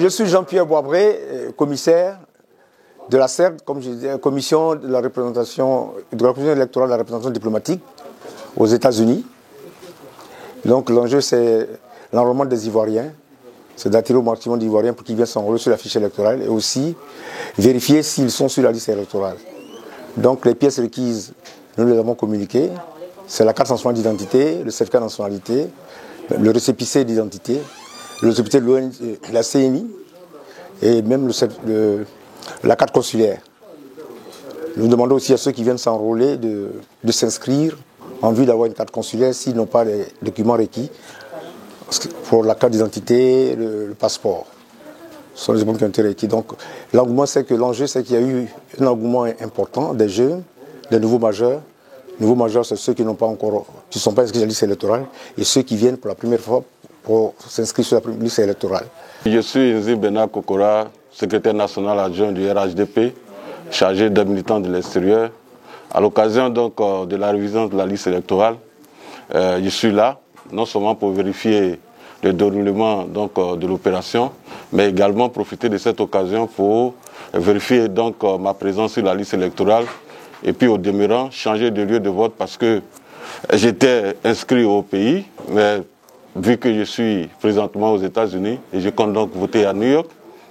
Je suis Jean-Pierre Boisbré, commissaire de la CERD, comme je disais, commission de la représentation électorale de la représentation diplomatique aux États-Unis. Donc l'enjeu, c'est l'enrôlement des Ivoiriens, c'est d'attirer au maximum d'Ivoiriens pour qu'ils viennent s'enrôler sur la fiche électorale et aussi vérifier s'ils sont sur la liste électorale. Donc les pièces requises, nous les avons communiquées, c'est la carte nationale d'identité, le certificat de nationalité, le récépissé d'identité, le récépissé de la CNI et même la carte consulaire. Nous demandons aussi à ceux qui viennent s'enrôler de s'inscrire en vue d'avoir une carte consulaire s'ils n'ont pas les documents requis pour la carte d'identité, le passeport. Ce sont les documents qui ont été requis. Donc l'engouement, l'enjeu, c'est qu'il y a eu un engouement important des jeunes, des nouveaux majeurs. Les nouveaux majeurs, c'est ceux qui n'ont pas encore, qui ne sont pas inscrits sur la liste électorale et ceux qui viennent pour la première fois pour s'inscrire sur la liste électorale. Je suis Nzi Bena Kokora, secrétaire national adjoint du RHDP, chargé des militants de l'extérieur. À l'occasion donc de la révision de la liste électorale, je suis là, non seulement pour vérifier le déroulement donc, de l'opération, mais également profiter de cette occasion pour vérifier donc ma présence sur la liste électorale et puis au demeurant changer de lieu de vote parce que j'étais inscrit au pays, mais vu que je suis présentement aux États-Unis et je compte donc voter à New York,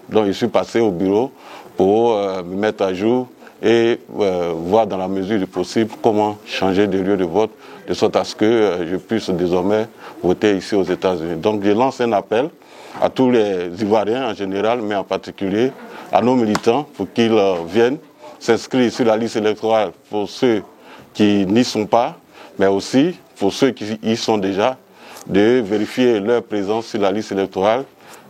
donc je suis passé au bureau pour me mettre à jour et voir dans la mesure du possible comment changer de lieu de vote de sorte à ce que je puisse désormais voter ici aux États-Unis. Donc je lance un appel à tous les Ivoiriens en général, mais en particulier à nos militants pour qu'ils viennent s'inscrire sur la liste électorale pour ceux qui n'y sont pas, mais aussi pour ceux qui y sont déjà, de vérifier leur présence sur la liste électorale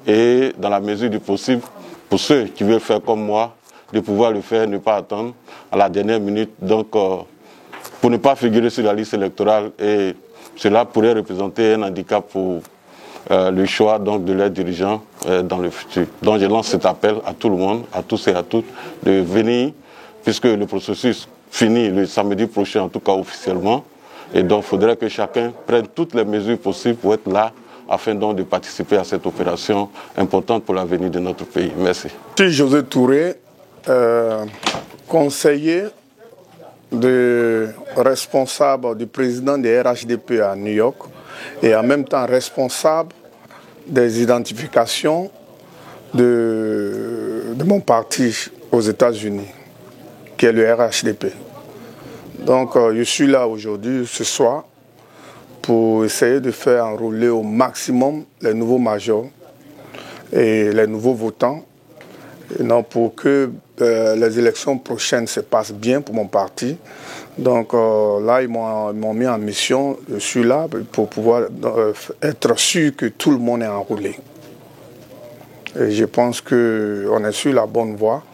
et dans la mesure du possible, pour ceux qui veulent faire comme moi, de pouvoir le faire, ne pas attendre à la dernière minute, donc pour ne pas figurer sur la liste électorale et cela pourrait représenter un handicap pour le choix donc, de leurs dirigeants dans le futur. Donc je lance cet appel à tout le monde, à tous et à toutes, de venir, puisque le processus finit le samedi prochain, en tout cas officiellement, et donc il faudrait que chacun prenne toutes les mesures possibles pour être là, afin donc de participer à cette opération importante pour l'avenir de notre pays. Merci. Je suis José Touré, conseiller responsable du président des RHDP à New York et en même temps responsable des identifications de mon parti aux États-Unis, qui est le RHDP. Donc je suis là aujourd'hui, ce soir, pour essayer de faire enrôler au maximum les nouveaux majors et les nouveaux votants, et non pour que les élections prochaines se passent bien pour mon parti. Donc là, ils m'ont mis en mission, je suis là pour pouvoir être sûr que tout le monde est enrôlé. Et je pense qu'on est sur la bonne voie.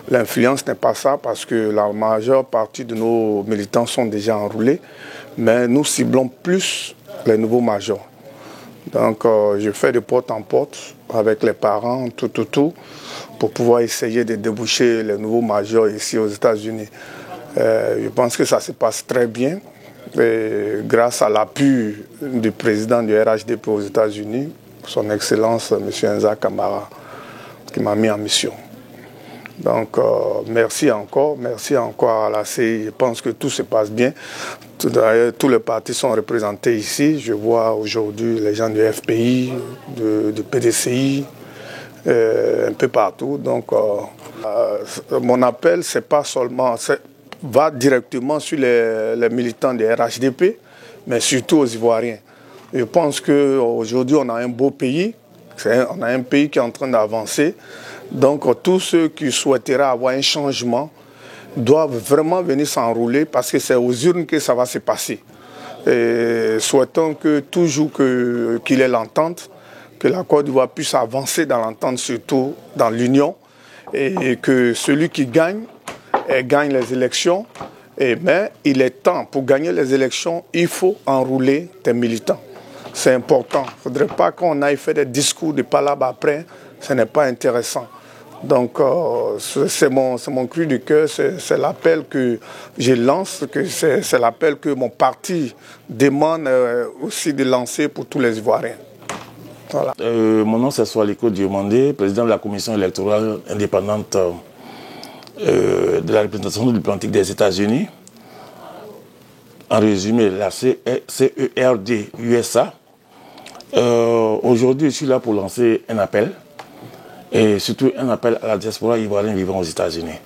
L'influence n'est pas ça parce que la majeure partie de nos militants sont déjà enrôlés, mais nous ciblons plus les nouveaux majors. Donc je fais de porte en porte avec les parents, tout, pour pouvoir essayer de déboucher les nouveaux majors ici aux États-Unis. Je pense que ça se passe très bien, et grâce à l'appui du président du RHDP aux États-Unis, son Excellence M. Enza Kamara, qui m'a mis en mission. Donc merci encore à la CI. Je pense que tout se passe bien. Tous les partis sont représentés ici. Je vois aujourd'hui les gens du FPI, du PDCI, un peu partout. Donc mon appel, c'est pas seulement, va directement sur les militants des RHDP, mais surtout aux Ivoiriens. Je pense qu'aujourd'hui, on a un beau pays. On a un pays qui est en train d'avancer. Donc tous ceux qui souhaiteraient avoir un changement doivent vraiment venir s'enrôler parce que c'est aux urnes que ça va se passer. Et souhaitons que toujours qu'il y ait l'entente, que la Côte d'Ivoire puisse avancer dans l'entente, surtout dans l'Union, et que celui qui gagne les élections. Mais il est temps, pour gagner les élections, il faut enrôler des militants. C'est important. Il ne faudrait pas qu'on aille faire des discours de palabres après, ce n'est pas intéressant. Donc c'est mon cri du cœur, c'est l'appel que je lance, c'est l'appel que mon parti demande aussi de lancer pour tous les Ivoiriens. Voilà. Mon nom c'est Soaliko Diomandé, président de la commission électorale indépendante de la représentation diplomatique des États-Unis. En résumé, la CERD USA. Aujourd'hui, je suis là pour lancer un appel, et surtout un appel à la diaspora ivoirienne vivant aux États-Unis.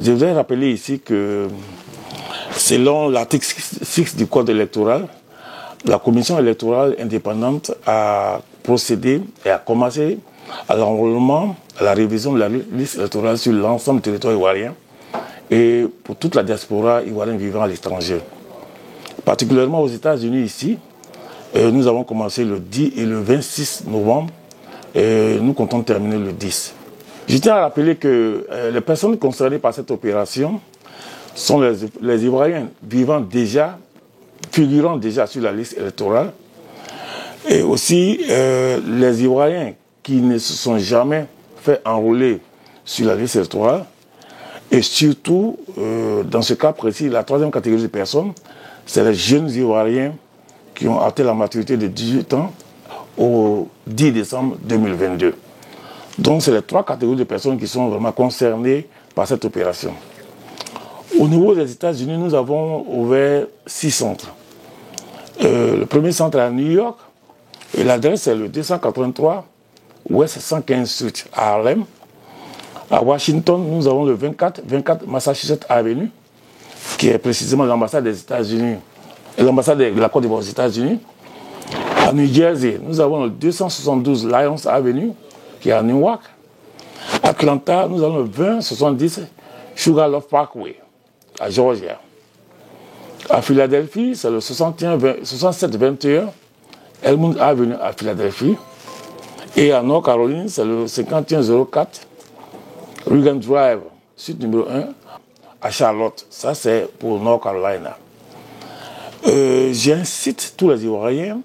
Je voudrais rappeler ici que, selon l'article 6 du Code électoral, la commission électorale indépendante a procédé et a commencé à l'enrôlement, à la révision de la liste électorale sur l'ensemble du territoire ivoirien et pour toute la diaspora ivoirienne vivant à l'étranger. Particulièrement aux États-Unis ici, nous avons commencé le 10 et le 26 novembre et nous comptons terminer le 10. Je tiens à rappeler que les personnes concernées par cette opération sont les Ivoiriens vivant déjà, figurant déjà sur la liste électorale, et aussi les Ivoiriens qui ne se sont jamais fait enrôler sur la liste électorale, et surtout, dans ce cas précis, la troisième catégorie de personnes, c'est les jeunes Ivoiriens qui ont atteint la maturité de 18 ans au 10 décembre 2022. Donc, c'est les trois catégories de personnes qui sont vraiment concernées par cette opération. Au niveau des États-Unis, nous avons ouvert 6 centres. Le premier centre est à New York, et l'adresse est le 283 West 115 Street à Harlem. À Washington, nous avons le 24 Massachusetts Avenue, qui est précisément l'ambassade des États-Unis, l'ambassade de la Côte d'Ivoire aux États-Unis. À New Jersey, nous avons le 272 Lyons Avenue, qui est à Newark. À Atlanta, nous avons le 2070 Sugarloaf Parkway, à Georgia. À Philadelphie, c'est le 6721 Elmwood Avenue à Philadelphie. Et à North Caroline, c'est le 5104 Reagan Drive, suite numéro 1, à Charlotte. Ça, c'est pour North Carolina. J'incite tous les Ivoiriens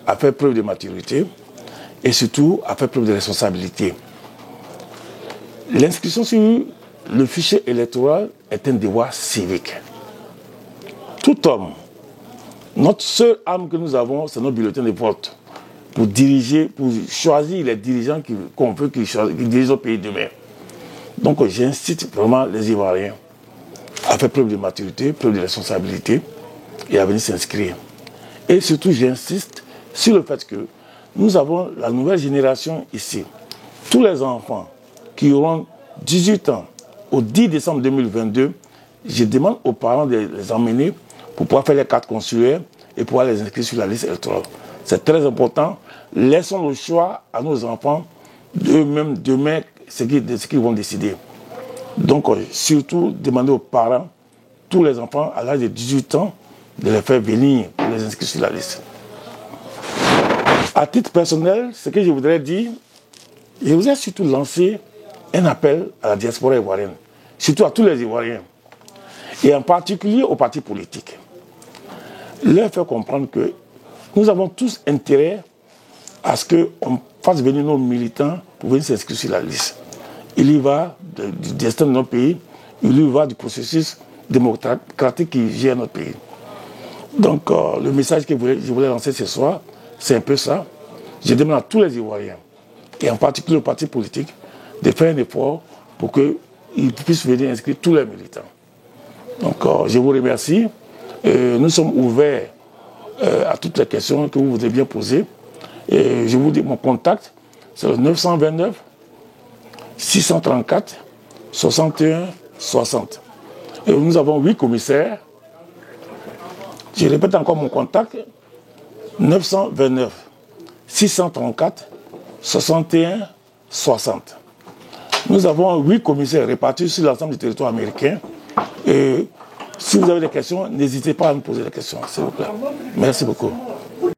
à faire preuve de maturité et surtout à faire preuve de responsabilité. L'inscription sur le fichier électoral est un devoir civique. Tout homme, notre seule arme que nous avons, c'est notre bulletin de vote pour diriger, pour choisir les dirigeants qu'on veut qui dirigent au pays demain. Donc j'incite vraiment les Ivoiriens à faire preuve de maturité, preuve de responsabilité et à venir s'inscrire. Et surtout, j'insiste sur le fait que nous avons la nouvelle génération ici. Tous les enfants qui auront 18 ans au 10 décembre 2022, je demande aux parents de les emmener pour pouvoir faire les cartes consulaires et pouvoir les inscrire sur la liste électorale. C'est très important. Laissons le choix à nos enfants d'eux-mêmes demain ce qu'ils vont décider. Donc, surtout, demander aux parents, tous les enfants à l'âge de 18 ans, de les faire venir pour les inscrire sur la liste. À titre personnel, ce que je voudrais dire, je voudrais surtout lancer un appel à la diaspora ivoirienne, surtout à tous les Ivoiriens, et en particulier aux partis politiques. Leur faire comprendre que nous avons tous intérêt à ce qu'on fasse venir nos militants pour venir s'inscrire sur la liste. Il y va du destin de notre pays, il y va du processus démocratique qui gère notre pays. Donc le message que je voulais lancer ce soir, c'est un peu ça. Je demande à tous les Ivoiriens, et en particulier aux partis politiques, de faire un effort pour qu'ils puissent venir inscrire tous les militants. Donc je vous remercie. Nous sommes ouverts à toutes les questions que vous voudrez bien poser. Et je vous dis, mon contact, c'est le 929 634 61 60. Et nous avons 8 commissaires. Je répète encore mon contact, 929 634 61 60. Nous avons 8 commissaires répartis sur l'ensemble du territoire américain. Et si vous avez des questions, n'hésitez pas à me poser des questions, s'il vous plaît. Merci beaucoup.